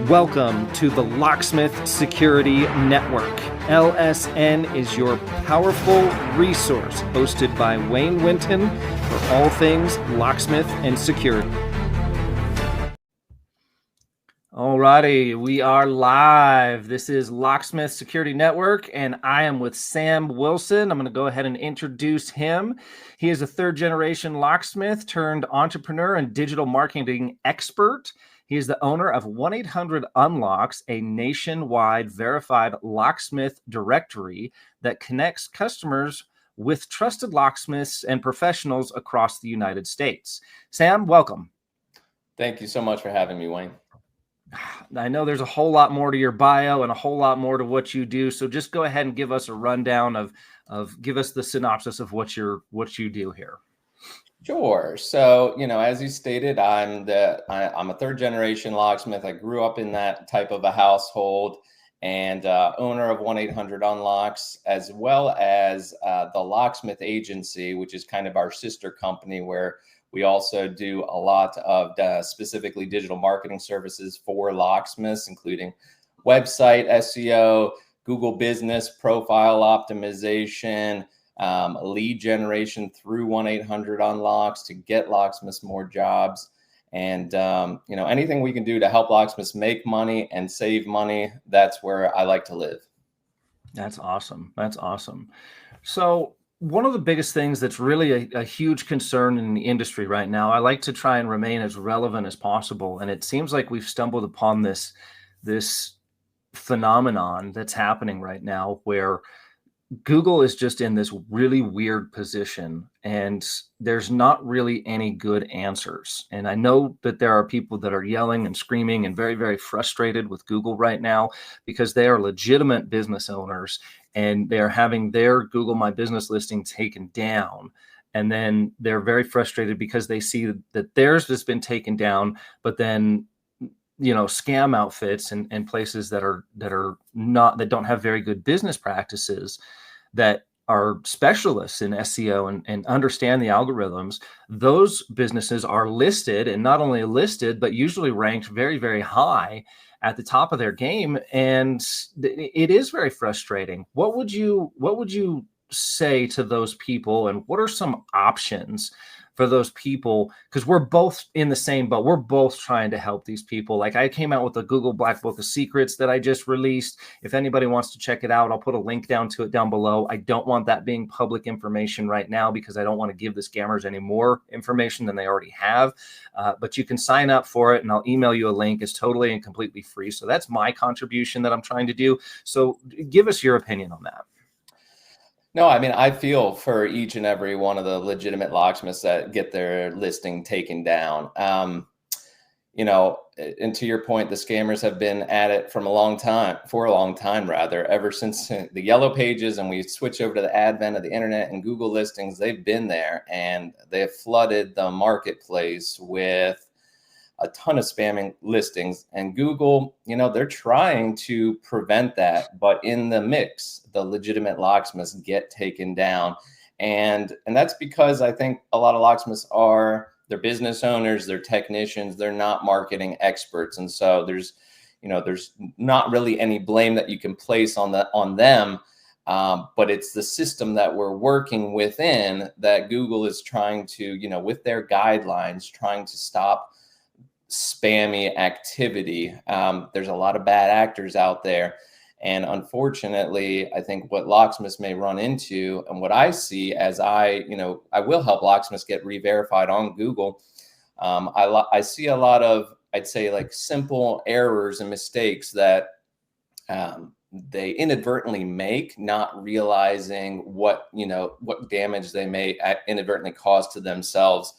Welcome to the Locksmith Security Network. LSN is your powerful resource, hosted by Wayne Winton for all things locksmith and security. Alrighty, we are live. This is Locksmith Security Network, and I am with Sam Wilson. I'm going to go ahead and introduce him. He is a third-generation locksmith turned entrepreneur and digital marketing expert. He is the owner of 1-800-UNLOCKS, a nationwide verified locksmith directory that connects customers with trusted locksmiths and professionals across the United States. Sam, welcome. Thank you so much for having me, Wayne. I know there's a whole lot more to your bio and a whole lot more to what you do. So just go ahead and give us a rundown of give us the synopsis of what you do here. Sure. So, as you stated, I'm a third generation locksmith. I grew up in that type of a household, and owner of 1-800-UNLOCKS, as well as the Locksmith Agency, which is kind of our sister company, where we also do a lot of specifically digital marketing services for locksmiths, including website SEO, Google Business Profile optimization, lead generation through 1-800-UNLOCKS to get locksmiths more jobs. And, anything we can do to help locksmiths make money and save money, that's where I like to live. That's awesome. That's awesome. So one of the biggest things that's really a huge concern in the industry right now, I like to try and remain as relevant as possible. And it seems like we've stumbled upon this phenomenon that's happening right now where Google is just in this really weird position and there's not really any good answers. And I know that there are people that are yelling and screaming and very, very frustrated with Google right now because they are legitimate business owners and they're having their Google My Business listing taken down. And then they're very frustrated because they see that theirs has been taken down, but then scam outfits and places that don't have very good business practices that are specialists in SEO and understand the algorithms. Those businesses are listed, and not only listed, but usually ranked very, very high at the top of their game. And it is very frustrating. What would you say to those people, and what are some options for those people? Because we're both in the same boat. We're both trying to help these people. Like, I came out with the Google Black Book of Secrets that I just released. If anybody wants to check it out, I'll put a link down to it down below. I don't want that being public information right now because I don't want to give the scammers any more information than they already have. But you can sign up for it and I'll email you a link. It's totally and completely free. So that's my contribution that I'm trying to do. So give us your opinion on that. No, I mean, I feel for each and every one of the legitimate locksmiths that get their listing taken down. And to your point, the scammers have been at it for a long time, ever since the yellow pages and we switch over to the advent of the internet and Google listings. They've been there and they have flooded the marketplace with a ton of spamming listings, and Google, they're trying to prevent that, but in the mix, the legitimate locksmiths get taken down. And that's because I think a lot of locksmiths they're business owners, they're technicians, they're not marketing experts. And so there's not really any blame that you can place on them. But it's the system that we're working within that Google is trying to, with their guidelines, trying to stop spammy activity. There's a lot of bad actors out there. And unfortunately, I think what locksmiths may run into, and what I see as I will help locksmiths get re-verified on Google. I see a lot of, I'd say, like simple errors and mistakes that they inadvertently make, not realizing what damage they may inadvertently cause to themselves.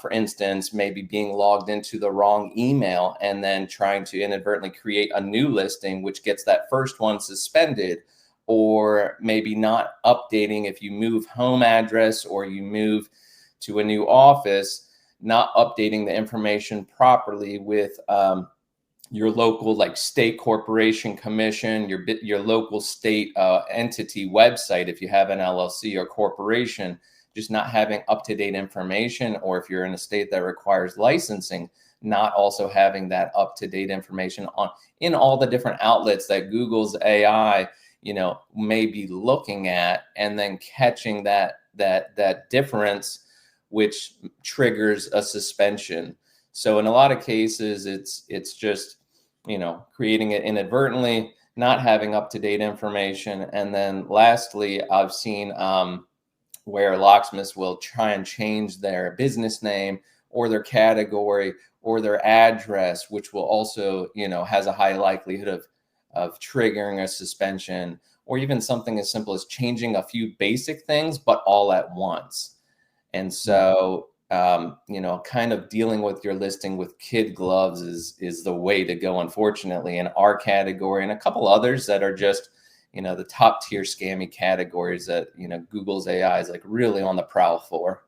For instance, maybe being logged into the wrong email and then trying to inadvertently create a new listing, which gets that first one suspended, or maybe not updating if you move home address or you move to a new office, not updating the information properly with your local state corporation commission, your local state entity website if you have an LLC or corporation. Just not having up-to-date information, or if you're in a state that requires licensing, not also having that up-to-date information in all the different outlets that Google's AI, may be looking at, and then catching that difference, which triggers a suspension. So in a lot of cases, it's just, creating it inadvertently, not having up-to-date information. And then lastly, I've seen where locksmiths will try and change their business name or their category or their address, which will also, has a high likelihood of triggering a suspension, or even something as simple as changing a few basic things, but all at once. And so, kind of dealing with your listing with kid gloves is the way to go, unfortunately, in our category and a couple others that are just, the top tier scammy categories that, Google's AI is like really on the prowl for.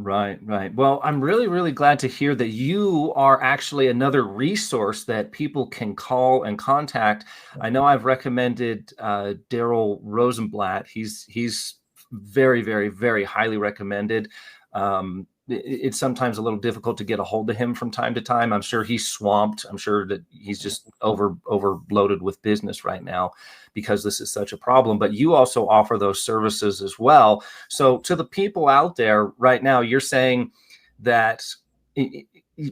Right, right. Well, I'm really, really glad to hear that you are actually another resource that people can call and contact. I know I've recommended Daryl Rosenblatt. He's very, very, very highly recommended. It's sometimes a little difficult to get a hold of him from time to time. I'm sure he's swamped. I'm sure that he's just overloaded with business right now because this is such a problem. But you also offer those services as well. So to the people out there right now, you're saying that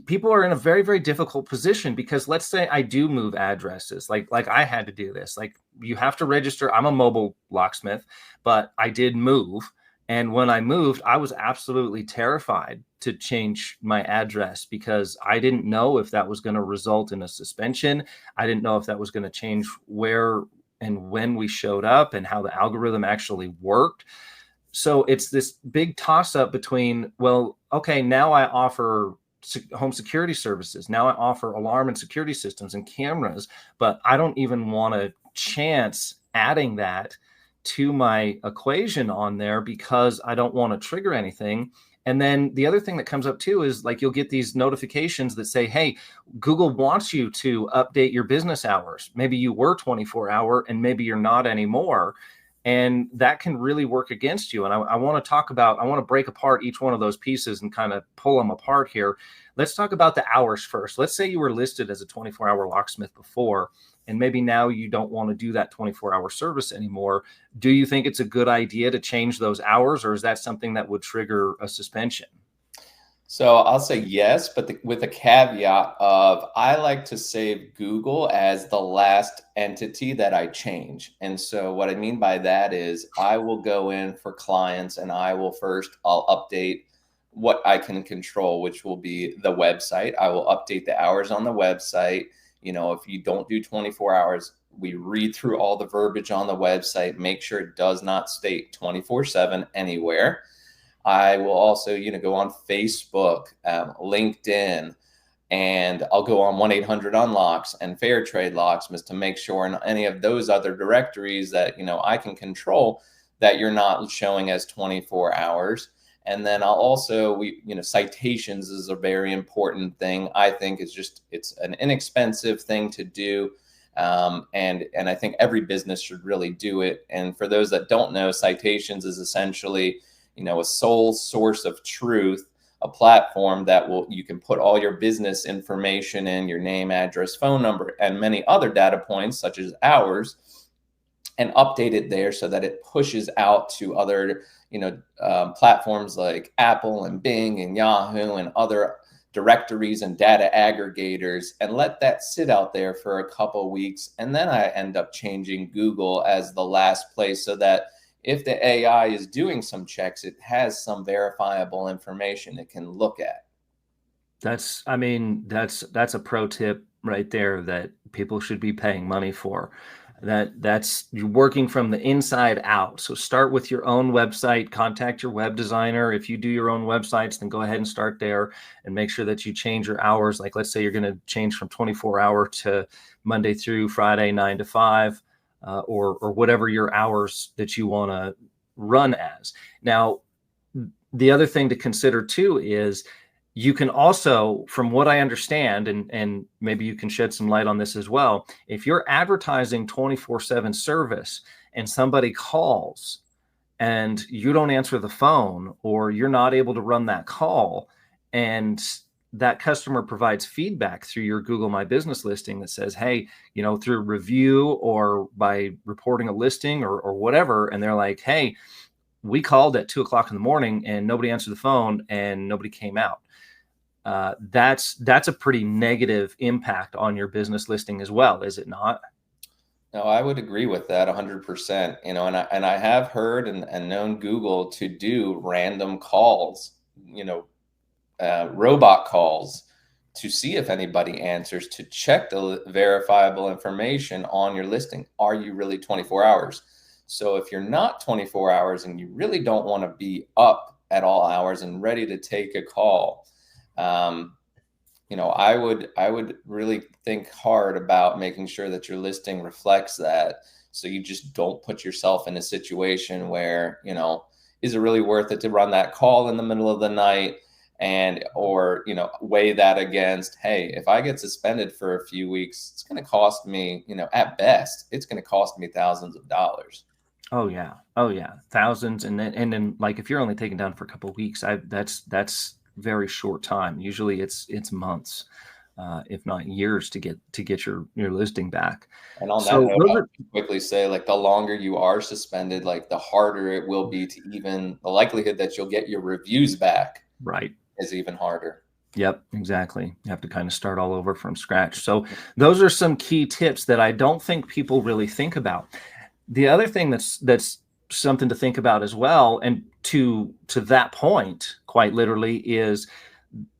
people are in a very, very difficult position, because let's say I do move addresses, like I had to do this. Like, you have to register. I'm a mobile locksmith, but I did move. And when I moved, I was absolutely terrified to change my address, because I didn't know if that was going to result in a suspension. I didn't know if that was going to change where and when we showed up and how the algorithm actually worked. So it's this big toss up between, well, okay, now I offer home security services. Now I offer alarm and security systems and cameras, but I don't even want to chance adding that to my equation on there because I don't want to trigger anything. And then the other thing that comes up too is, like, you'll get these notifications that say, hey, Google wants you to update your business hours. Maybe you were 24-hour and maybe you're not anymore. And that can really work against you. And I want to break apart each one of those pieces and kind of pull them apart here. Let's talk about the hours first. Let's say you were listed as a 24-hour locksmith before, and maybe now you don't want to do that 24-hour service anymore. Do you think it's a good idea to change those hours, or is that something that would trigger a suspension? So I'll say yes, but with a caveat of, I like to save Google as the last entity that I change. And so what I mean by that is, I will go in for clients and I'll update what I can control, which will be the website. I will update the hours on the website. If you don't do 24 hours, we read through all the verbiage on the website, make sure it does not state 24/7 anywhere. I will also, go on Facebook, LinkedIn, and I'll go on 1-800-UNLOCKS and Fair Trade Locksmiths to make sure in any of those other directories that, I can control, that you're not showing as 24 hours. And then I'll also, citations is a very important thing. I think it's an inexpensive thing to do. And I think every business should really do it. And for those that don't know, citations is essentially, a sole source of truth, a platform that you can put all your business information in, your name, address, phone number, and many other data points such as hours, and update it there so that it pushes out to other, platforms like Apple and Bing and Yahoo and other directories and data aggregators, and let that sit out there for a couple weeks. And then I end up changing Google as the last place, so that if the AI is doing some checks, it has some verifiable information it can look at. That's a pro tip right there that people should be paying money for. That's you're working from the inside out. So start with your own website, contact your web designer. If you do your own websites, then go ahead and start there and make sure that you change your hours. Like, let's say you're going to change from 24-hour to Monday through Friday, 9 to 5, or whatever your hours that you want to run as. Now, the other thing to consider too is, you can also, from what I understand, and maybe you can shed some light on this as well, if you're advertising 24/7 service and somebody calls and you don't answer the phone, or you're not able to run that call, and that customer provides feedback through your Google My Business listing that says, hey, through review or by reporting a listing or whatever, and they're like, hey, we called at 2 o'clock in the morning and nobody answered the phone and nobody came out. That's a pretty negative impact on your business listing as well, is it not? No, I would agree with that 100%. And I have heard and known Google to do random calls, robot calls to see if anybody answers, to check the verifiable information on your listing. Are you really 24 hours? So if you're not 24 hours and you really don't want to be up at all hours and ready to take a call, I would really think hard about making sure that your listing reflects that. So you just don't put yourself in a situation where, is it really worth it to run that call in the middle of the night? Or weigh that against, hey, if I get suspended for a few weeks, it's going to cost me, at best, it's going to cost me thousands of dollars. Oh yeah. Thousands. And then like, if you're only taken down for a couple of weeks, that's very short time. Usually it's months, if not years to get your listing back. And on that So note, those I are would quickly say, like, the longer you are suspended, like, the harder it will be to even the likelihood that you'll get your reviews back right. is even harder. Yep, exactly. You have to kind of start all over from scratch. So those are some key tips that I don't think people really think about. The other thing that's something to think about as well, and to that point, quite literally, is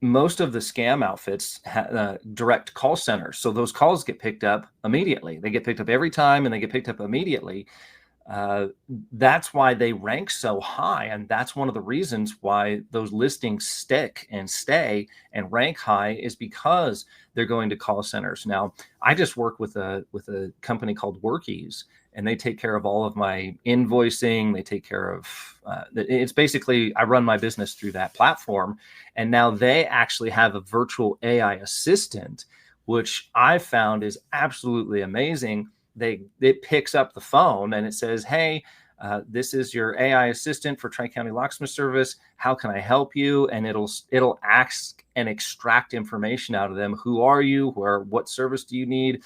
most of the scam outfits direct call centers. So those calls get picked up immediately. They get picked up every time and they get picked up immediately. That's why they rank so high. And that's one of the reasons why those listings stick and stay and rank high, is because they're going to call centers. Now, I just work with a company called Workies, and they take care of all of my invoicing. They take care of, it's basically, I run my business through that platform. And now they actually have a virtual AI assistant, which I found is absolutely amazing. It picks up the phone and it says, hey, this is your AI assistant for Tri-County Locksmith Service. How can I help you? And it'll ask and extract information out of them. Who are you? What service do you need?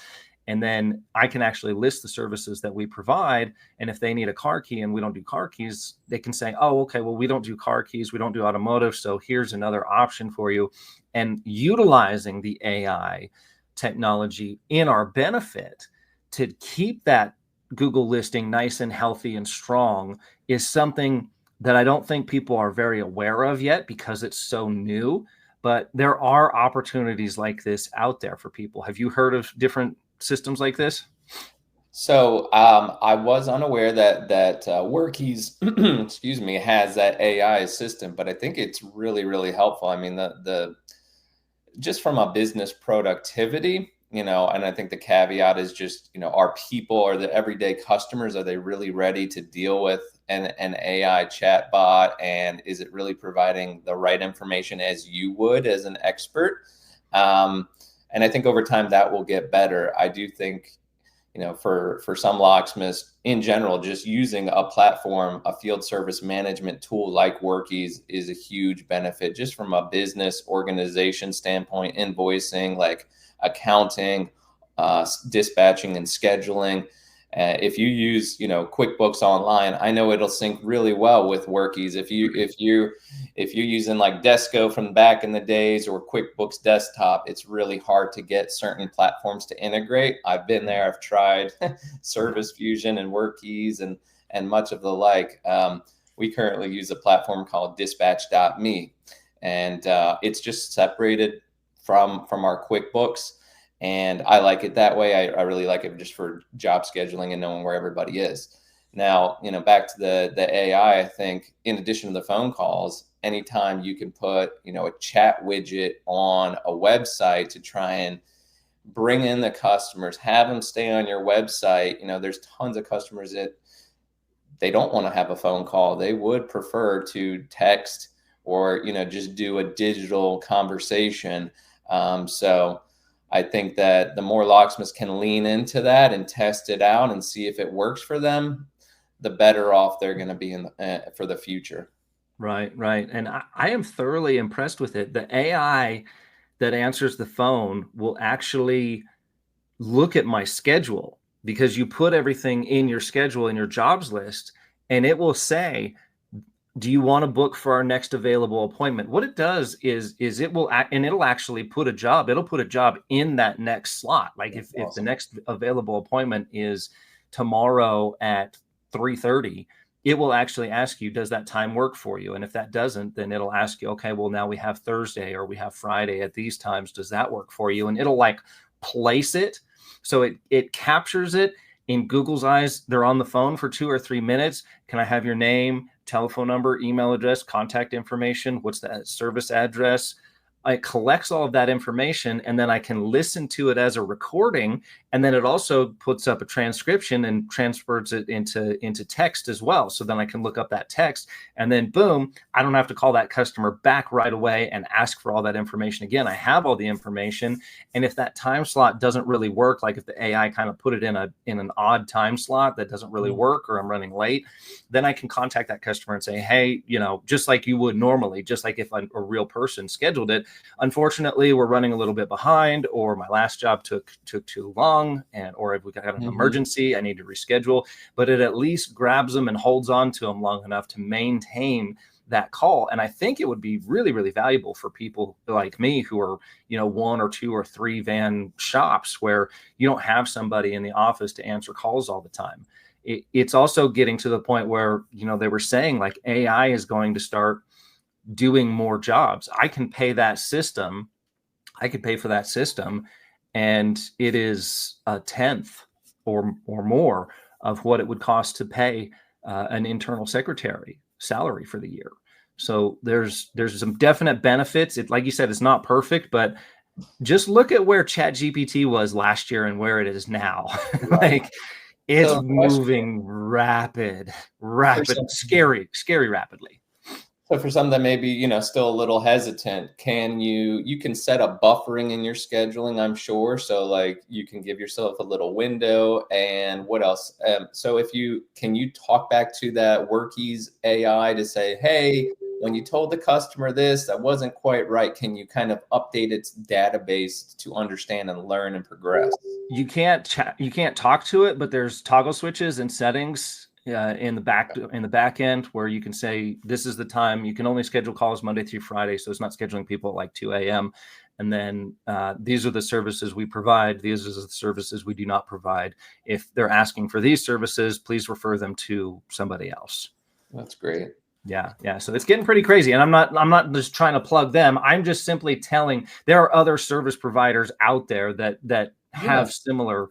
And then I can actually list the services that we provide. And if they need a car key and we don't do car keys, they can say, oh, okay, well, we don't do car keys. We don't do automotive. So here's another option for you. And utilizing the AI technology in our benefit to keep that Google listing nice and healthy and strong is something that I don't think people are very aware of yet, because it's so new. But there are opportunities like this out there for people. Have you heard of different systems like this? So I was unaware that Workies, excuse me, has that AI assistant, but I think it's really, really helpful. I mean, the just from a business productivity, and I think the caveat is just, are people, or the everyday customers, are they really ready to deal with an AI chatbot? And is it really providing the right information as you would as an expert? And I think over time that will get better. I do think, for some locksmiths in general, just using a platform, a field service management tool like Workies is a huge benefit, just from a business organization standpoint, invoicing, like accounting, dispatching and scheduling. If you use, QuickBooks Online, I know it'll sync really well with Workies. If you're using like Desco from back in the days, or QuickBooks Desktop, it's really hard to get certain platforms to integrate. I've been there. I've tried Service Fusion and Workies and much of the like. We currently use a platform called Dispatch.me, and it's just separated from our QuickBooks. And I like it that way. I really like it just for job scheduling and knowing where everybody is. Now, back to the AI, I think in addition to the phone calls, anytime you can put, a chat widget on a website to try and bring in the customers, have them stay on your website. There's tons of customers that they don't want to have a phone call. They would prefer to text or, just do a digital conversation. So I think that the more locksmiths can lean into that and test it out and see if it works for them, the better off they're going to be for the future. Right. And I am thoroughly impressed with it. The AI that answers the phone will actually look at my schedule, because you put everything in your schedule in your jobs list, and it will say, do you want to book for our next available appointment? What it does is it will and it'll actually put a job. It'll put a job in that next slot. Like if the next available appointment is tomorrow at 3:30, it will actually ask you, does that time work for you? And if that doesn't, then it'll ask you, okay, well, now we have Thursday or we have Friday at these times. Does that work for you? And it'll like place it. So it captures it. In Google's eyes, they're on the phone for 2 or 3 minutes. Can I have your name, telephone number, email address, contact information? What's that service address? It collects all of that information, and then I can listen to it as a recording. And then it also puts up a transcription and transfers it into text as well. So then I can look up that text, and then boom, I don't have to call that customer back right away and ask for all that information again. I have all the information. And if that time slot doesn't really work, like if the AI kind of put it in an odd time slot that doesn't really work, or I'm running late, then I can contact that customer and say, hey, just like you would normally, just like if a real person scheduled it. Unfortunately, we're running a little bit behind, or my last job took too long, or if we got an emergency, I need to reschedule. But it at least grabs them and holds on to them long enough to maintain that call. And I think it would be really, really valuable for people like me who are, 1 or 2 or 3 van shops where you don't have somebody in the office to answer calls all the time. It's also getting to the point where, they were saying like AI is going to start doing more jobs. I can pay that system. I could pay for that system, and it is a tenth or more of what it would cost to pay an internal secretary salary for the year. So there's some definite benefits. It, like you said, it's not perfect, but just look at where ChatGPT was last year and where it is now. Like it's moving rapid, scary rapidly. So for some that maybe, still a little hesitant, you can set up buffering in your scheduling, I'm sure. So like you can give yourself a little window, and what else? So can you talk back to that Workies AI to say, hey, when you told the customer this, that wasn't quite right. Can you kind of update its database to understand and learn and progress? You can't talk to it, but there's toggle switches and settings in the back end where you can say, this is the time you can only schedule calls Monday through Friday. So it's not scheduling people at like 2 a.m. And then these are the services we provide. These are the services we do not provide. If they're asking for these services, please refer them to somebody else. That's great. Yeah. So it's getting pretty crazy. And I'm not just trying to plug them. I'm just simply telling there are other service providers out there that have similar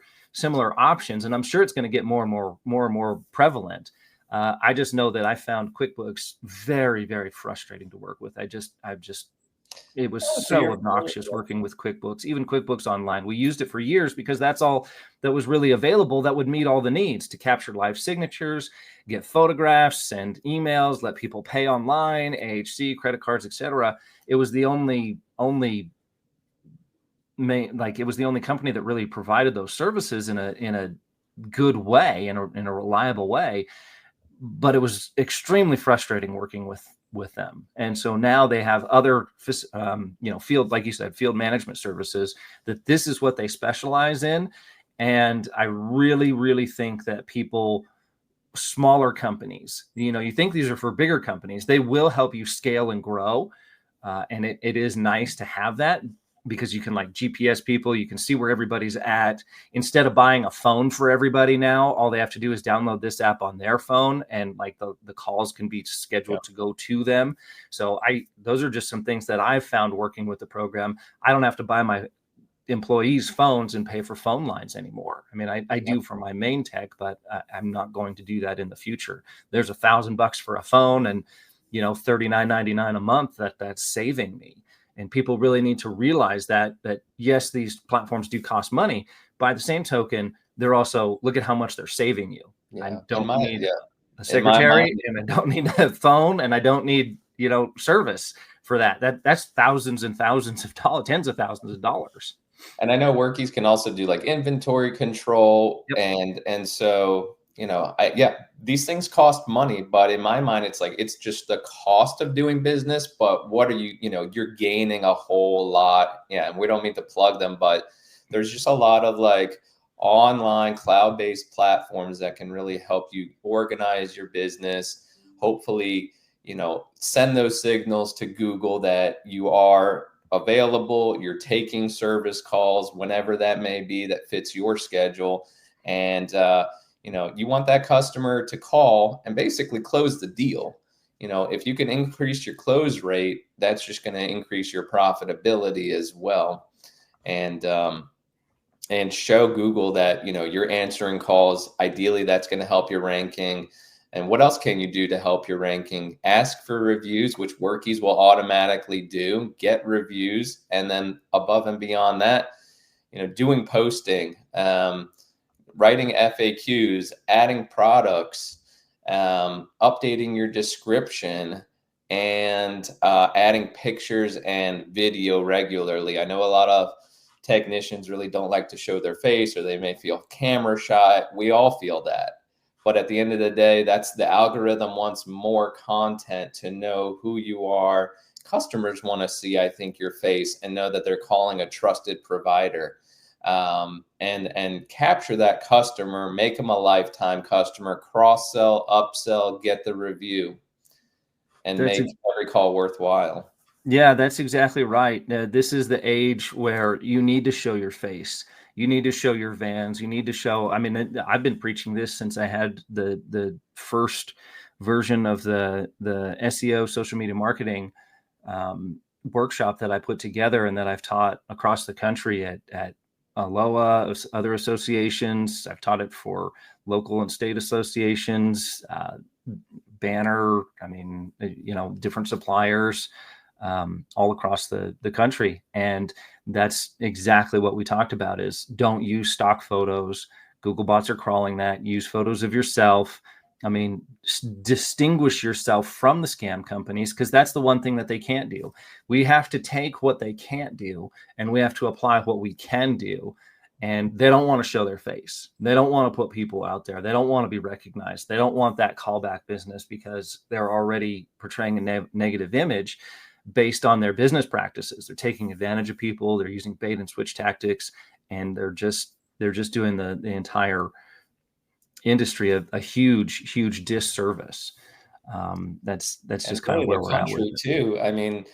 options, and I'm sure it's going to get more and more prevalent. I just know that I found QuickBooks very, very frustrating to work with. It was so obnoxious working with QuickBooks, even QuickBooks Online. We used it for years because that's all that was really available that would meet all the needs to capture live signatures, get photographs, send emails, let people pay online, AHC, credit cards, etc. It was the only it was the only company that really provided those services in a good way, in a reliable way. But it was extremely frustrating working with them. And so now they have other field, like you said, field management services, that this is what they specialize in. And I really, really think that smaller companies, you think these are for bigger companies, they will help you scale and grow. And it is nice to have that, because you can like GPS people, you can see where everybody's at. Instead of buying a phone for everybody now, all they have to do is download this app on their phone, and like the calls can be scheduled to go to them. So those are just some things that I've found working with the program. I don't have to buy my employees phones and pay for phone lines anymore. I mean, I do for my main tech, but I'm not going to do that in the future. There's $1,000 for a phone, and $39.99 a month that's saving me. And people really need to realize that yes, these platforms do cost money. By the same token, they're also, look at how much they're saving you. Yeah. I don't need a secretary, and I don't need a phone, and I don't need, service for that. That's thousands and thousands of dollars, tens of thousands of dollars. And I know Workies can also do like inventory control. Yep. And so, yeah, these things cost money, but in my mind, it's like, it's just the cost of doing business. But what are you're gaining a whole lot. Yeah. And we don't mean to plug them, but there's just a lot of like online cloud-based platforms that can really help you organize your business. Hopefully, send those signals to Google that you are available, you're taking service calls whenever that may be that fits your schedule. And, you want that customer to call and basically close the deal. If you can increase your close rate, that's just going to increase your profitability as well. And show Google that, you're answering calls. Ideally, that's going to help your ranking. And what else can you do to help your ranking? Ask for reviews, which Workies will automatically do. Get reviews. And then above and beyond that, doing posting, writing FAQs, adding products, updating your description, and adding pictures and video regularly. I know a lot of technicians really don't like to show their face, or they may feel camera shy. We all feel that. But at the end of the day, that's the algorithm wants more content to know who you are. Customers want to see, I think, your face and know that they're calling a trusted provider, and capture that customer, make them a lifetime customer, cross-sell, upsell, get the review, and make every call worthwhile. Yeah, that's exactly right. This is the age where you need to show your face. You need to show your vans. You need to show, I mean, I've been preaching this since I had the first version of the SEO social media marketing workshop that I put together and that I've taught across the country at ALOA, other associations. I've taught it for local and state associations, Banner, I mean, different suppliers, all across the country. And that's exactly what we talked about is don't use stock photos. Google bots are crawling that. Use photos of yourself. I mean, distinguish yourself from the scam companies, because that's the one thing that they can't do. We have to take what they can't do and we have to apply what we can do. And they don't want to show their face. They don't want to put people out there. They don't want to be recognized. They don't want that callback business because they're already portraying a negative image based on their business practices. They're taking advantage of people. They're using bait and switch tactics, and they're just doing the entire industry a huge disservice. That's just kind of where we're at with it too. I mean,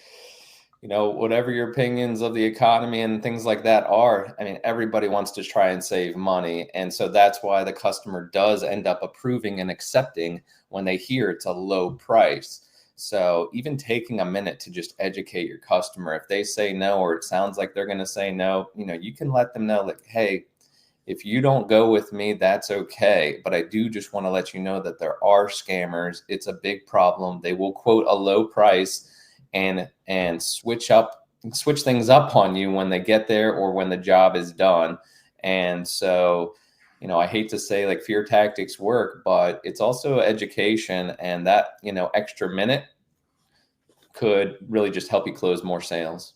whatever your opinions of the economy and things like that are, I mean, everybody wants to try and save money. And so that's why the customer does end up approving and accepting when they hear it's a low price. So even taking a minute to just educate your customer, if they say no, or it sounds like they're going to say no, you can let them know, like, hey, if you don't go with me, that's okay. But I do just want to let you know that there are scammers. It's a big problem. They will quote a low price and switch things up on you when they get there or when the job is done. And so, I hate to say like fear tactics work, but it's also education, and that, extra minute could really just help you close more sales.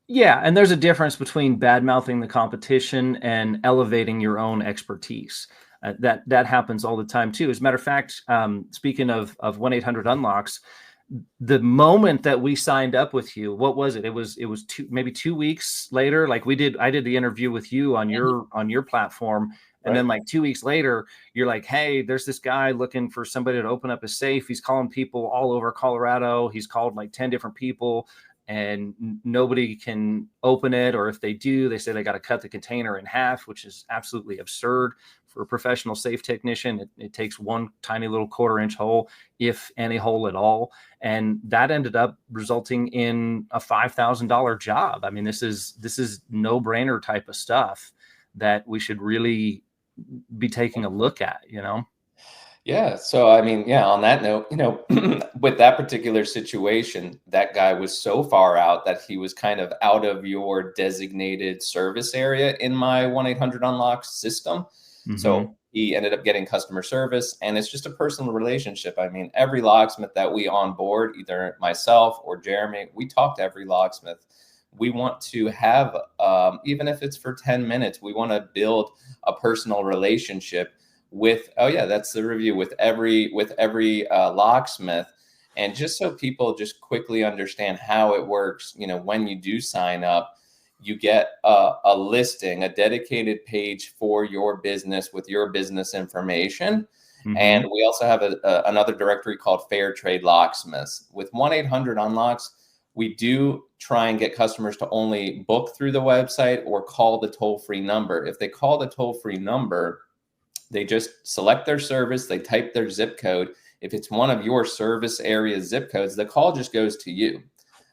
Yeah, and there's a difference between bad-mouthing the competition and elevating your own expertise. That happens all the time too. As a matter of fact, speaking of 1-800-UNLOCKS, the moment that we signed up with you, what was it? It was maybe 2 weeks later. Like I did the interview with you on your platform. And then like 2 weeks later, you're like, hey, there's this guy looking for somebody to open up a safe. He's calling people all over Colorado. He's called like 10 different people and nobody can open it. Or if they do, they say they got to cut the container in half, which is absolutely absurd for a professional safe technician. It takes one tiny little 1/4-inch hole, if any hole at all. And that ended up resulting in a $5,000 job. I mean, this is no-brainer type of stuff that we should really be taking a look at, Yeah. So, I mean, yeah, on that note, with that particular situation, that guy was so far out that he was kind of out of your designated service area in my 1-800-UNLOCKS system. Mm-hmm. So he ended up getting customer service, and it's just a personal relationship. I mean, every locksmith that we onboard, either myself or Jeremy, we talk to every locksmith. We want to have, even if it's for 10 minutes, we want to build a personal relationship with, oh yeah, that's the review, with every locksmith. And just so people just quickly understand how it works, you know, when you do sign up, you get a listing, a dedicated page for your business with your business information. And we also have another directory called Fair Trade Locksmiths. With 1-800-UNLOCKS, we do try and get customers to only book through the website or call the toll-free number. If they call the toll-free number, they just select their service, they type their zip code. If it's one of your service area zip codes, the call just goes to you.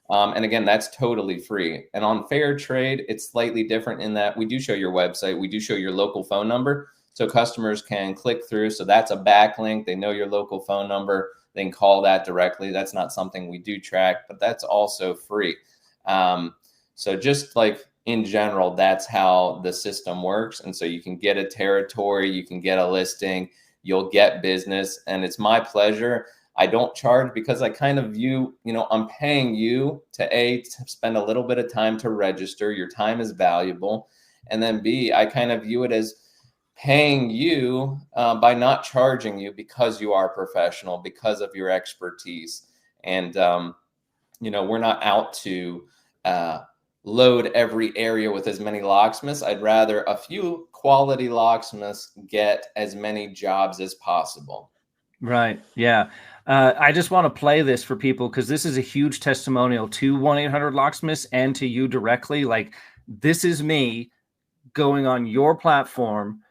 And again, that's totally free. And on Fair Trade, it's slightly different in that we do show your website. We do show your local phone number. So customers can click through. So that's a backlink. They know your local phone number. They can call that directly. That's not something we do track, but that's also free. So just like in general, that's how the system works. And so you can get a territory, you can get a listing, you'll get business. And it's my pleasure. I don't charge because I kind of view, you know, I'm paying you to spend a little bit of time to register. Your time is valuable. And then B, I kind of view it as paying you by not charging you because you are professional, because of your expertise. And, you know, we're not out to load every area with as many locksmiths. I'd rather a few quality locksmiths get as many jobs as possible. Right. Yeah. I just want to play this for people because this is a huge testimonial to 1-800-Locksmiths and to you directly. Like, this is me going on your platform,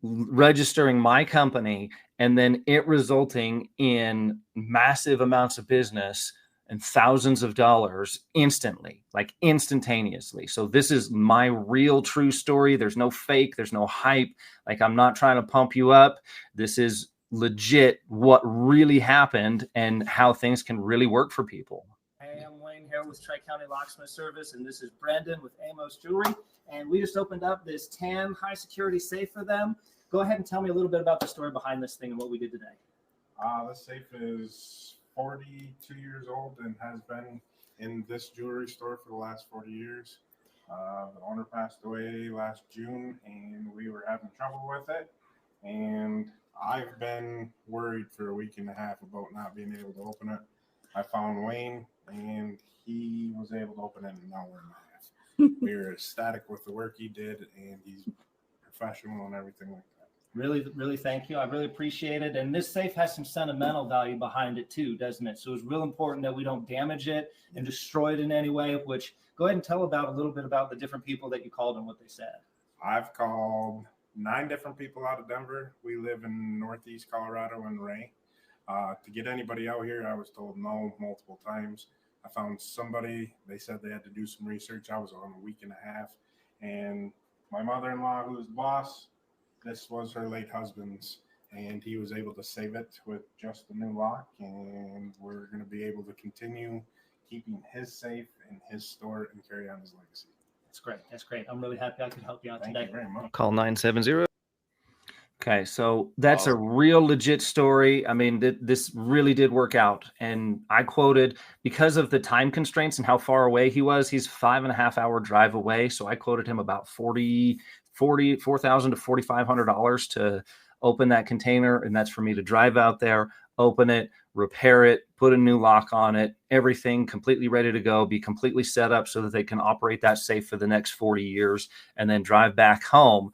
registering my company, and then it resulting in massive amounts of business and thousands of dollars instantly, like instantaneously. So this is my real true story. There's no fake, there's no hype. Like, I'm not trying to pump you up. This is legit what really happened and how things can really work for people. Hey, I'm Wayne here with Tri-County Locksmith Service, and this is Brendan with Amos Jewelry. And we just opened up this TAM high security safe for them. Go ahead and tell me a little bit about the story behind this thing and what we did today. The safe is 42 years old and has been in this jewelry store for the last 40 years. The owner passed away last June, and we were having trouble with it. And I've been worried for a week and a half about not being able to open it. I found Wayne, and he was able to open it in an hour and a half. We were ecstatic with the work he did, and he's professional and everything like that. Really, really thank you. I really appreciate it. And this safe has some sentimental value behind it too, doesn't it? So it's real important that we don't damage it and destroy it in any way, which go ahead and tell a little bit about the different people that you called and what they said. I've called 9 different people out of Denver. We live in Northeast Colorado and Ray. To get anybody out here, I was told no multiple times. I found somebody, they said they had to do some research. I was on a week and a half. And my mother-in-law, who's the boss, this was her late husband's, and he was able to save it with just the new lock. And we're going to be able to continue keeping his safe in his store and carry on his legacy. That's great. That's great. I'm really happy I could help you out today. Thank you very much. Call 970. Okay, so that's a real legit story. I mean, this really did work out. And I quoted, because of the time constraints and how far away he was, he's 5.5 hour drive away. So I quoted him about $4,000 to $4,500 to open that container. And that's for me to drive out there, open it, repair it, put a new lock on it, everything completely ready to go, be completely set up so that they can operate that safe for the next 40 years and then drive back home.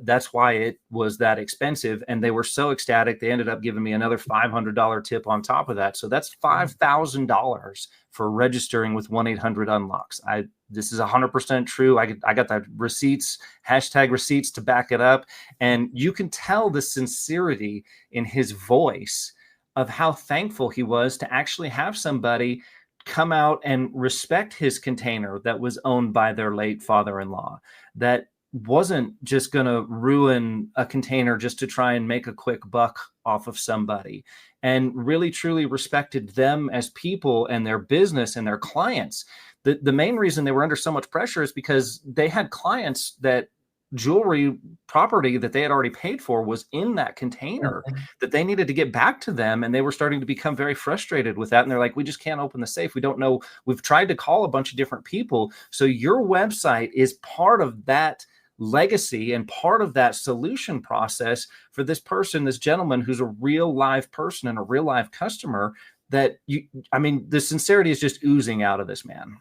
That's why it was that expensive. And they were so ecstatic. They ended up giving me another $500 tip on top of that. So that's $5,000 for registering with 1-800-UNLOCKS. This is 100% true. I got the receipts, hashtag receipts to back it up. And you can tell the sincerity in his voice of how thankful he was to actually have somebody come out and respect his container that was owned by their late father-in-law, that wasn't just going to ruin a container just to try and make a quick buck off of somebody, and really truly respected them as people and their business and their clients. The main reason they were under so much pressure is because they had clients that jewelry property that they had already paid for was in that container that they needed to get back to them. And they were starting to become very frustrated with that. And they're like, we just can't open the safe. We don't know. We've tried to call a bunch of different people. So your website is part of that legacy and part of that solution process for this person, this gentleman who's a real live person and a real live customer, that I mean, the sincerity is just oozing out of this man.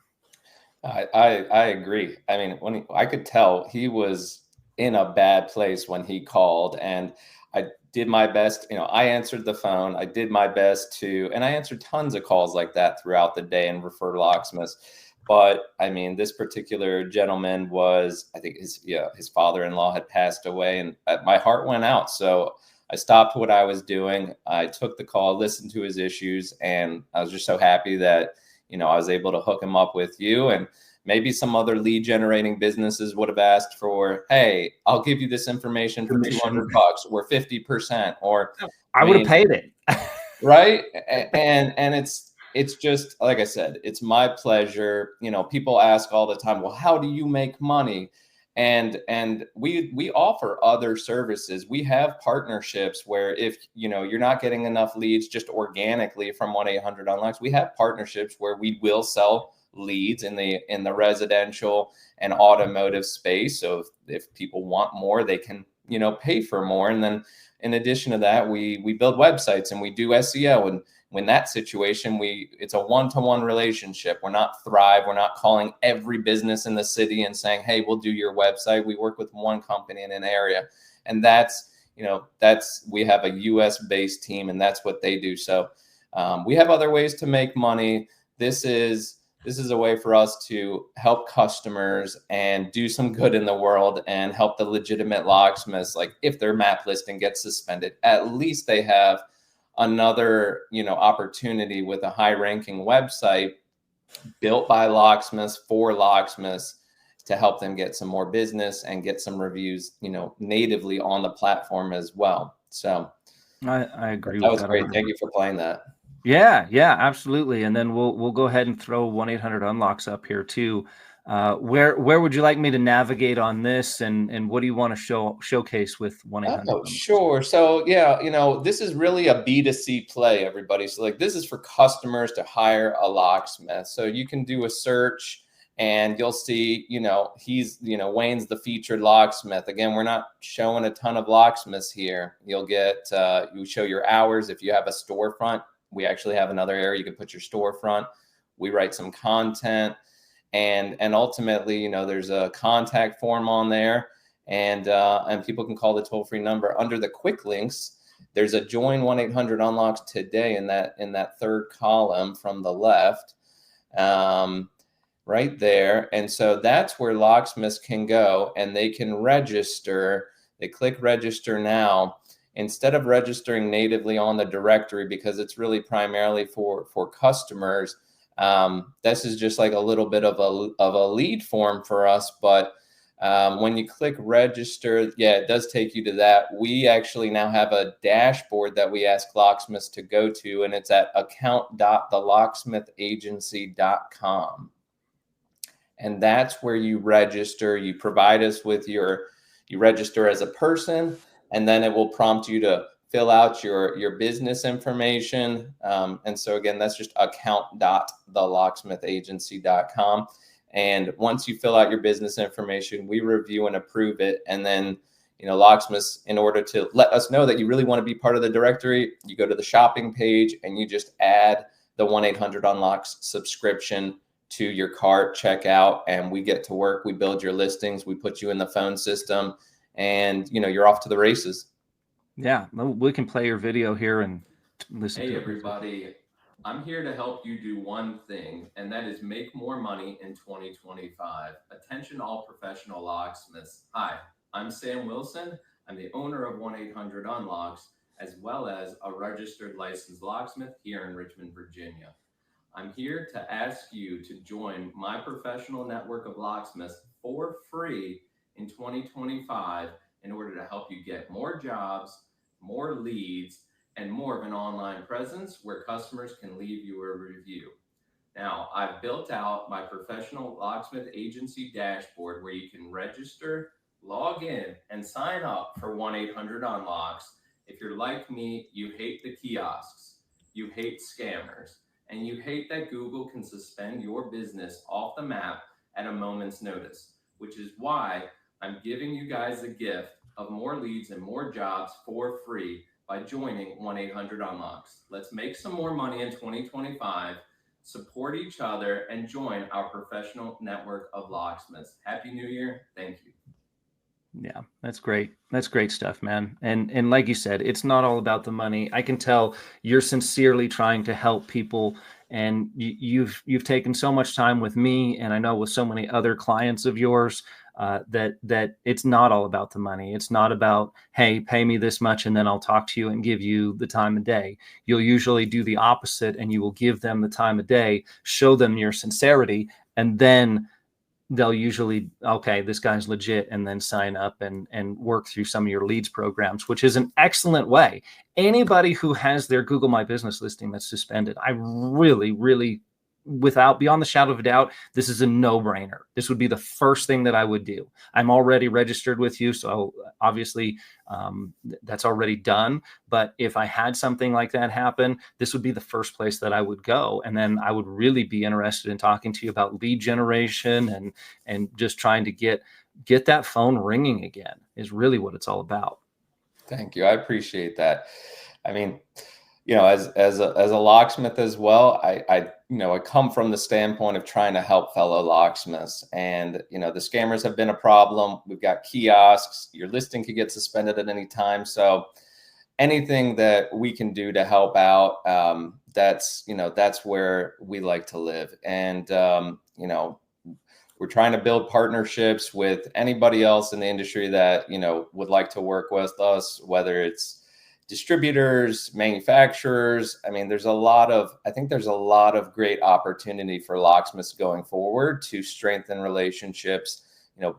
I agree. I mean, I could tell he was in a bad place when he called, and I did my best. I answered the phone. I did my best and I answered tons of calls like that throughout the day and referred locksmiths. But I mean, this particular gentleman I think his father-in-law had passed away, and my heart went out. So I stopped what I was doing. I took the call, listened to his issues, and I was just so happy that I was able to hook him up with you. And maybe some other lead generating businesses would have asked for, hey, I'll give you this information for $200 or 50%, or I would have paid it. Right. And it's just, like I said, it's my pleasure. People ask all the time, well, how do you make money? And we offer other services. We have partnerships where if you're not getting enough leads just organically from 1-800-UNLOCKS, we have partnerships where we will sell leads in the residential and automotive space. So if people want more, they can pay for more. And then in addition to that, we build websites and we do SEO. And when that situation, it's a one-to-one relationship. We're not Thrive. We're not calling every business in the city and saying, hey, we'll do your website. We work with one company in an area. And we have a US based team, and that's what they do. So we have other ways to make money. This is a way for us to help customers and do some good in the world and help the legitimate locksmiths. Like if their map listing gets suspended, at least they have another opportunity with a high ranking website built by locksmiths for locksmiths to help them get some more business and get some reviews natively on the platform as well. So I agree. That was great. Thank you for playing that. Yeah, absolutely. And then we'll go ahead and throw 1-800-UNLOCKS up here too. Where would you like me to navigate on this, and what do you want to showcase with 1-800? Oh, sure. So this is really a B2C play, everybody. So like this is for customers to hire a locksmith. So you can do a search and you'll see, Wayne's the featured locksmith. Again, we're not showing a ton of locksmiths here. You'll get, you show your hours. If you have a storefront, we actually have another area you can put your storefront. We write some content, and ultimately, there's a contact form on there, and people can call the toll-free number. Under the quick links, there's a join 1-800-UNLOCKS today in that third column from the left, right there. And so that's where locksmiths can go and they can register. They click register now, instead of registering natively on the directory, because it's really primarily for customers. This is just like a little bit of a lead form for us. But when you click register, it does take you to that. We actually now have a dashboard that we ask locksmiths to go to, and it's at account.thelocksmithagency.com. And that's where you register. You provide us with you register as a person, and then it will prompt you to fill out your business information. And so again, that's just account.thelocksmithagency.com. And once you fill out your business information, we review and approve it. And then, locksmiths, in order to let us know that you really want to be part of the directory, you go to the shopping page and you just add the 1-800-UNLOCKS subscription to your cart, checkout, and we get to work. We build your listings. We put you in the phone system, and you're off to the races. Yeah, we can play your video here and listen to it. Hey, everybody. I'm here to help you do one thing, and that is make more money in 2025. Attention all professional locksmiths. Hi, I'm Sam Wilson. I'm the owner of 1-800-UNLOCKS, as well as a registered licensed locksmith here in Richmond, Virginia. I'm here to ask you to join my professional network of locksmiths for free in 2025 in order to help you get more jobs, more leads, and more of an online presence where customers can leave you a review. Now, I've built out my professional locksmith agency dashboard where you can register, log in, and sign up for 1-800-UNLOCKS. If you're like me, you hate the kiosks, you hate scammers, and you hate that Google can suspend your business off the map at a moment's notice, which is why I'm giving you guys the gift of more leads and more jobs for free by joining 1-800-UNLOCKS. Let's make some more money in 2025, support each other, and join our professional network of locksmiths. Happy New Year. Thank you. Yeah, that's great. That's great stuff, man. And like you said, it's not all about the money. I can tell you're sincerely trying to help people, and you've taken so much time with me, and I know with so many other clients of yours, that it's not all about the money. It's not about, hey, pay me this much and then I'll talk to you and give you the time of day. You'll usually do the opposite, and you will give them the time of day, show them your sincerity, and then they'll usually, okay, this guy's legit, and then sign up and work through some of your leads programs, which is an excellent way. Anybody who has their Google My Business listing that's suspended, I really, really, beyond the shadow of a doubt, this is a no-brainer. This would be the first thing that I would do. I'm already registered with you, so obviously that's already done. But if I had something like that happen, this would be the first place that I would go. And then I would really be interested in talking to you about lead generation and just trying to get that phone ringing again is really what it's all about. Thank you. I appreciate that. I mean, as a locksmith as well, I come from the standpoint of trying to help fellow locksmiths, and the scammers have been a problem. We've got kiosks. Your listing could get suspended at any time. So anything that we can do to help out, that's where we like to live. And we're trying to build partnerships with anybody else in the industry that would like to work with us, whether it's distributors, manufacturers. I mean, there's a lot of great opportunity for locksmiths going forward to strengthen relationships,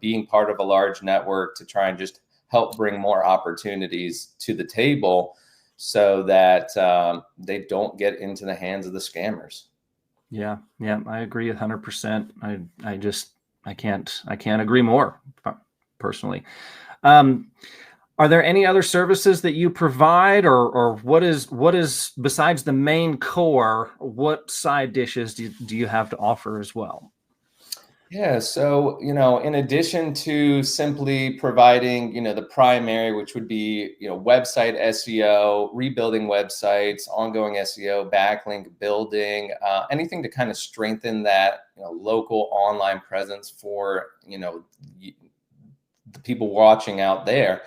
being part of a large network to try and just help bring more opportunities to the table so that they don't get into the hands of the scammers. Yeah, I agree 100%. I can't agree more personally. Are there any other services that you provide, or what is besides the main core, what side dishes do you have to offer as well? Yeah. So, in addition to simply providing, the primary, which would be, website SEO, rebuilding websites, ongoing SEO, backlink building, anything to kind of strengthen that, local online presence for, the people watching out there.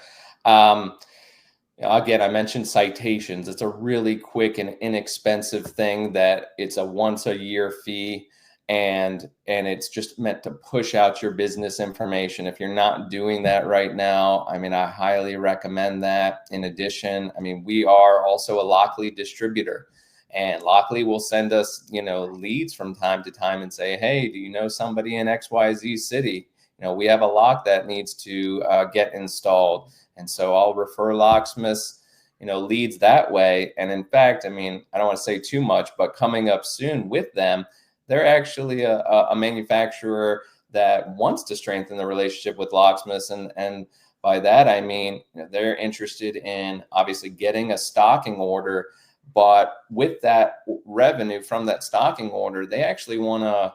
Again, I mentioned citations. It's a really quick and inexpensive thing that it's a once a year fee, and it's just meant to push out your business information. If you're not doing that right now, I mean, I highly recommend that. In addition, I mean, we are also a Lockly distributor, and Lockly will send us, leads from time to time and say, hey, do you know somebody in XYZ city? We have a lock that needs to get installed. And so I'll refer locksmiths, leads that way. And in fact, I mean, I don't want to say too much, but coming up soon with them, they're actually a manufacturer that wants to strengthen the relationship with locksmiths. And by that, I mean, they're interested in obviously getting a stocking order, but with that revenue from that stocking order, they actually want to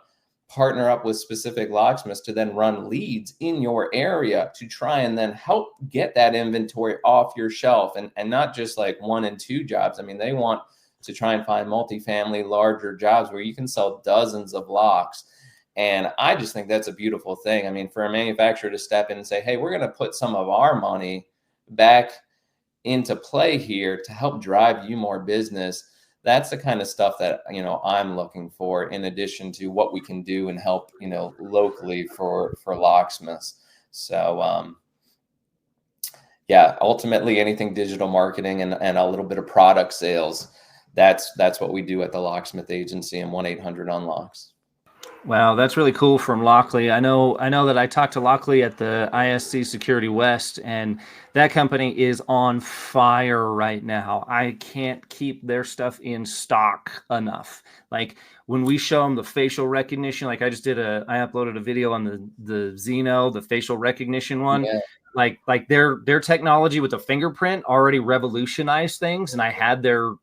partner up with specific locksmiths to then run leads in your area to try and then help get that inventory off your shelf, and not just like 1 and 2 jobs. I mean, they want to try and find multifamily, larger jobs where you can sell dozens of locks. And I just think that's a beautiful thing. I mean, for a manufacturer to step in and say, hey, we're going to put some of our money back into play here to help drive you more business. That's the kind of stuff that, I'm looking for, in addition to what we can do and help, locally for locksmiths. So, yeah, ultimately anything digital marketing and a little bit of product sales. That's what we do at the Locksmith Agency and 1-800-UNLOCKS. Wow, that's really cool from Lockly. I know that I talked to Lockly at the ISC Security West, and that company is on fire right now. I can't keep their stuff in stock enough. Like when we show them the facial recognition, like I uploaded a video on the Xeno, the facial recognition one. Yeah. Like their technology with the fingerprint already revolutionized things, and I had their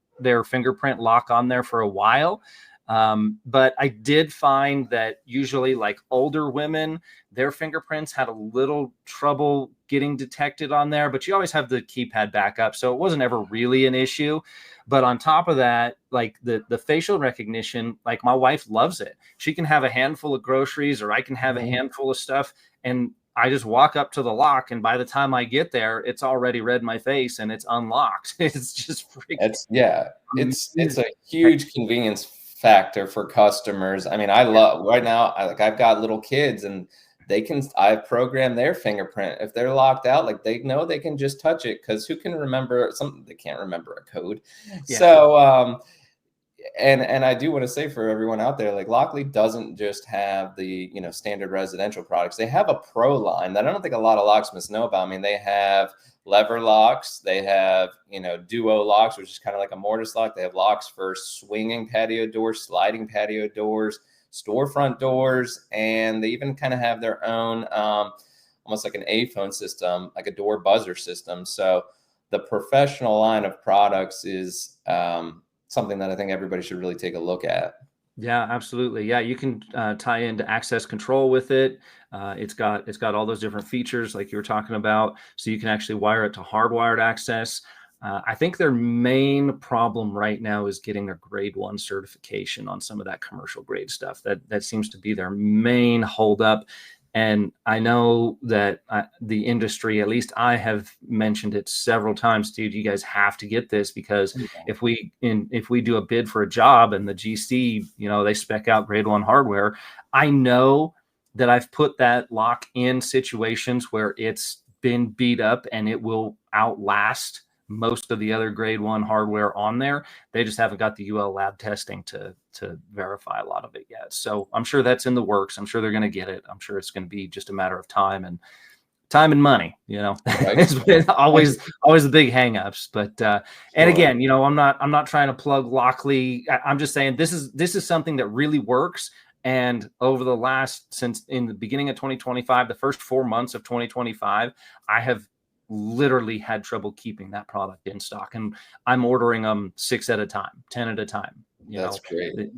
fingerprint lock on there for a while. But I did find that usually like older women, their fingerprints had a little trouble getting detected on there, but you always have the keypad backup. So it wasn't ever really an issue. But on top of that, like the facial recognition, like my wife loves it. She can have a handful of groceries or I can have a handful of stuff, and I just walk up to the lock, and by the time I get there, it's already read my face and it's unlocked. It's just freaking. It's a huge convenience factor for customers. I mean, I love right now, I've got little kids and I've programmed their fingerprint. If they're locked out, like they know they can just touch it, because who can remember something? They can't remember a code. Yeah. So, and I do want to say for everyone out there, like Lockly doesn't just have the, standard residential products. They have a pro line that I don't think a lot of locksmiths know about. I mean, they have lever locks, they have, duo locks, which is kind of like a mortise lock. They have locks for swinging patio doors, sliding patio doors, storefront doors, and they even kind of have their own, almost like an A-phone system, like a door buzzer system. So the professional line of products is, something that I think everybody should really take a look at. Yeah, absolutely. Yeah, you can tie into access control with it. It's got all those different features like you were talking about. So you can actually wire it to hardwired access. I think their main problem right now is getting their grade 1 certification on some of that commercial grade stuff. That seems to be their main holdup. And I know that the industry, at least I have mentioned it several times, dude, you guys have to get this, because if we do a bid for a job and the GC, they spec out grade 1 hardware, I know that I've put that lock in situations where it's been beat up and it will outlast most of the other grade 1 hardware on there. They just haven't got the UL lab testing to verify a lot of it yet. So I'm sure that's in the works. I'm sure they're going to get it. I'm sure it's going to be just a matter of time and money, Right. It's always the big hangups. But and again, I'm not trying to plug Lockly. I'm just saying this is something that really works. And over since in the beginning of 2025, the first 4 months of 2025, I have literally had trouble keeping that product in stock, and I'm ordering them 6 at a time, 10 at a time. That's great.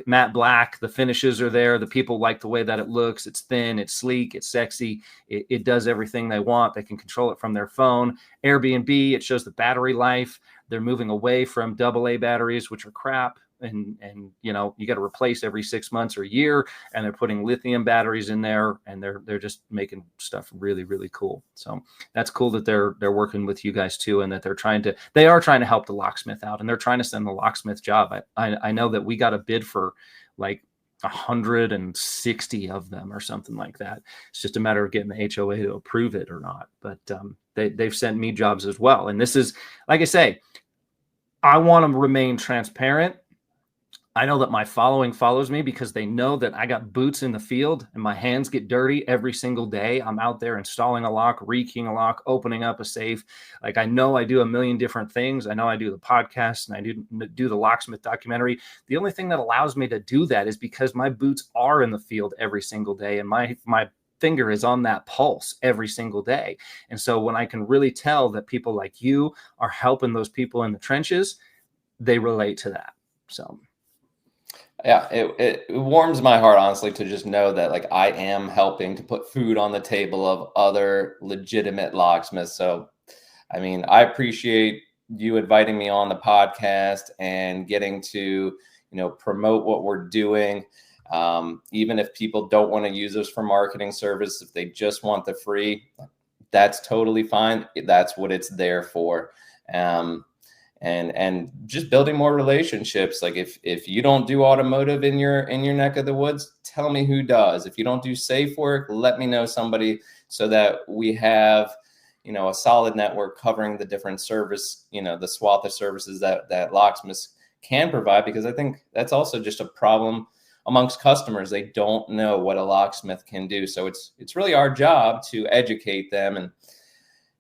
Matte black, the finishes are there. The people like the way that it looks. It's thin, it's sleek, it's sexy. It does everything they want. They can control it from their phone. Airbnb, it shows the battery life. They're moving away from AA batteries, which are crap. And you got to replace every 6 months or a year, and they're putting lithium batteries in there, and they're just making stuff really, really cool. So that's cool that they're working with you guys too, and that they are trying to help the locksmith out, and they're trying to send the locksmith job. I know that we got a bid for like 160 of them or something like that. It's just a matter of getting the HOA to approve it or not. But they've sent me jobs as well, and this is, like I say, I want to remain transparent. I know that my following follows me because they know that I got boots in the field and my hands get dirty every single day. I'm out there installing a lock, rekeying a lock, opening up a safe. Like, I know I do a million different things. I know I do the podcast and I do the Locksmith documentary. The only thing that allows me to do that is because my boots are in the field every single day, and my finger is on that pulse every single day. And so when I can really tell that people like you are helping those people in the trenches, they relate to that. So yeah, it warms my heart, honestly, to just know that like I am helping to put food on the table of other legitimate locksmiths. So, I mean, I appreciate you inviting me on the podcast and getting to, promote what we're doing. Even if people don't want to use us for marketing service, if they just want the free, that's totally fine. That's what it's there for. And just building more relationships. Like if you don't do automotive in your neck of the woods, tell me who does. If you don't do safe work, let me know somebody, so that we have, a solid network covering the different service, the swath of services that locksmiths can provide, because I think that's also just a problem amongst customers. They don't know what a locksmith can do. So it's really our job to educate them and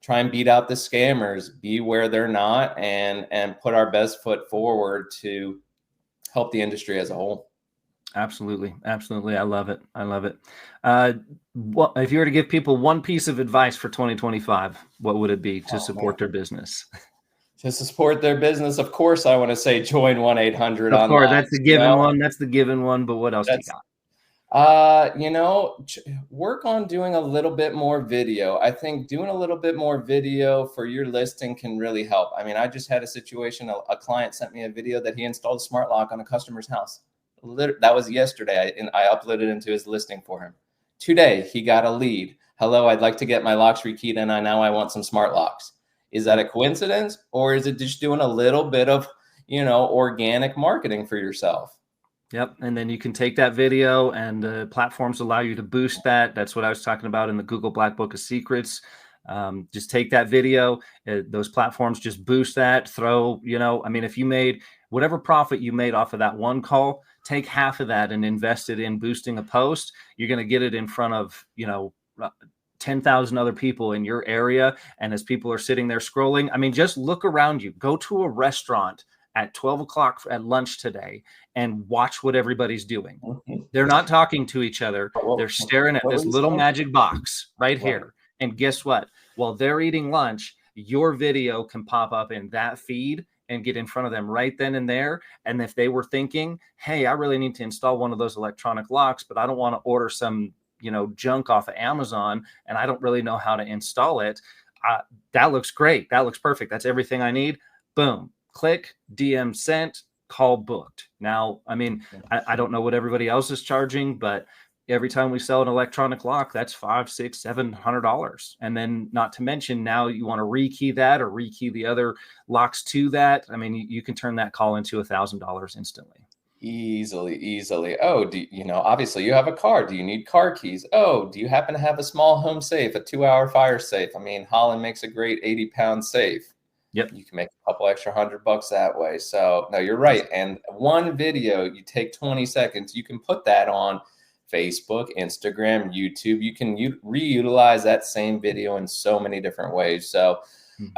try and beat out the scammers, be where they're not, and put our best foot forward to help the industry as a whole. Absolutely. Absolutely. I love it. If you were to give people one piece of advice for 2025, what would it be to support their business? To support their business, of course, I want to say join 1-800 Of course, online. that's the given one. That's the given one. But what else do you got? You know, work on doing a little bit more video. I think doing a little bit more video for your listing can really help. I mean, I just had a situation, a client sent me a video that he installed a smart lock on a customer's house. That was yesterday, and I uploaded into his listing for him. Today, he got a lead. Hello, I'd like to get my locks rekeyed, and now I want some smart locks. Is that a coincidence, or is it just doing a little bit of, you know, organic marketing for yourself? Yep. And then you can take that video, and platforms allow you to boost that. That's what I was talking about in the Google Black Book of Secrets. Just take that video, those platforms just boost that, throw, you know, I mean, if you made whatever profit you made off of that one call, take half of that and invest it in boosting a post. You're going to get it in front of, you know, 10,000 other people in your area. And as people are sitting there scrolling, I mean, just look around you, go to a restaurant at 12 o'clock at lunch today and watch what everybody's doing. They're not talking to each other. They're staring at this little magic box right here. And guess what? While they're eating lunch, your video can pop up in that feed and get in front of them right then and there. And if they were thinking, hey, I really need to install one of those electronic locks, but I don't want to order some, you know, junk off of Amazon, and I don't really know how to install it. That looks great. That looks perfect. That's everything I need. Boom. Click, DM sent, call booked. Now, I mean, I don't know what everybody else is charging, but every time we sell an electronic lock, that's $500, $600, $700. And then not to mention now you want to rekey that or rekey the other locks to that. I mean, you can turn that call into $1,000 instantly. Easily. Oh, you know, obviously you have a car. Do you need car keys? Oh, do you happen to have a small home safe, a 2-hour fire safe? I mean, Holland makes a great 80-pound safe. Yep. You can make a couple extra $100 that way. So no, you're right. And one video, you take 20 seconds, you can put that on Facebook, Instagram, YouTube. You can reutilize that same video in so many different ways. So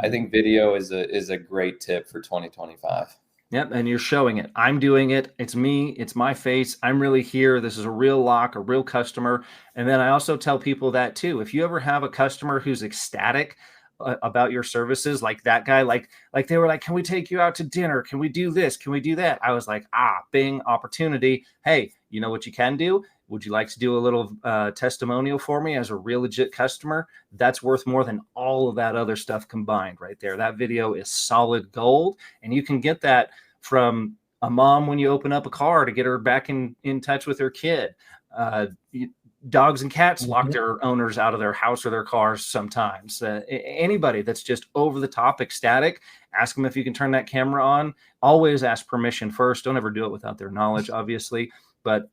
I think video is a great tip for 2025. Yep. And you're showing it. I'm doing it. It's me. It's my face. I'm really here. This is a real lock, a real customer. And then I also tell people that too. If you ever have a customer who's ecstatic about your services, like that guy, like they were like, can we take you out to dinner? Can we do this? Can we do that? I was like, bing, opportunity. Hey, you know what you can do? Would you like to do a little testimonial for me as a real legit customer? That's worth more than all of that other stuff combined right there. That video is solid gold. And you can get that from a mom when you open up a car to get her back in touch with her kid. Dogs and cats lock their owners out of their house or their cars sometimes. Anybody that's just over the top ecstatic, ask them if you can turn that camera on. Always ask permission first. Don't ever do it without their knowledge, obviously. But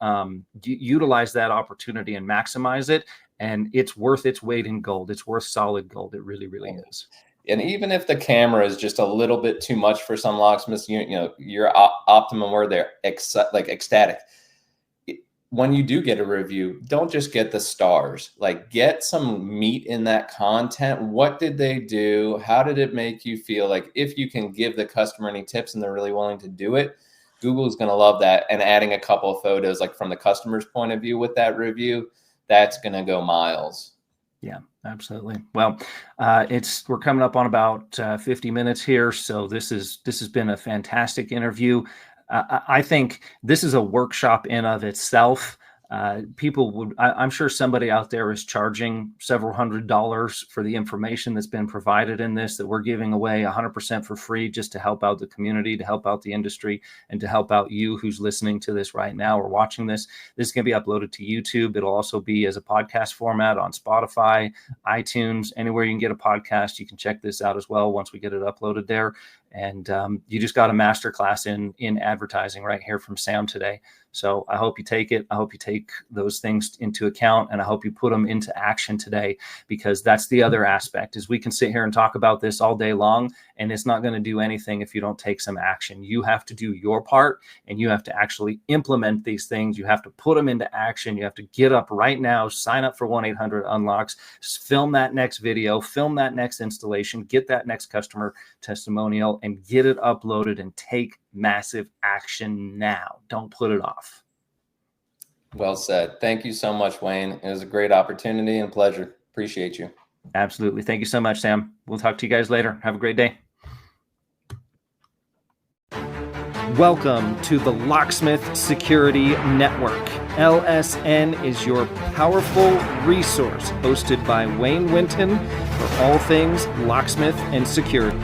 utilize that opportunity and maximize it. And it's worth its weight in gold. It's worth solid gold. It really, really is. And even if the camera is just a little bit too much for some locksmiths, you know, your optimum word there, ecstatic. When you do get a review, don't just get the stars, like get some meat in that content. What did they do? How did it make you feel? Like if you can give the customer any tips and they're really willing to do it, Google is going to love that. And adding a couple of photos, like from the customer's point of view with that review, that's going to go miles. Yeah, absolutely. Well, we're coming up on about 50 minutes here. So this has been a fantastic interview. I think this is a workshop in of itself. I'm sure somebody out there is charging several $100s for the information that's been provided in this, that we're giving away 100% for free, just to help out the community, to help out the industry, and to help out you who's listening to this right now or watching this. This is going to be uploaded to YouTube. It'll also be as a podcast format on Spotify, iTunes, anywhere you can get a podcast. You can check this out as well once we get it uploaded there. And you just got a masterclass in advertising right here from Sam today. So I hope you take it. I hope you take those things into account, and I hope you put them into action today, because that's the other aspect. Is we can sit here and talk about this all day long, and it's not going to do anything if you don't take some action. You have to do your part, and you have to actually implement these things. You have to put them into action. You have to get up right now, sign up for 1-800-UNLOCKS, film that next video, film that next installation, get that next customer testimonial, and get it uploaded and take massive action now. Don't put it off. Well said. Thank you so much, Wayne. It was a great opportunity and pleasure. Appreciate you. Absolutely. Thank you so much, Sam. We'll talk to you guys later. Have a great day. Welcome to the Locksmith Security Network. LSN is your powerful resource, hosted by Wayne Winton for all things locksmith and security.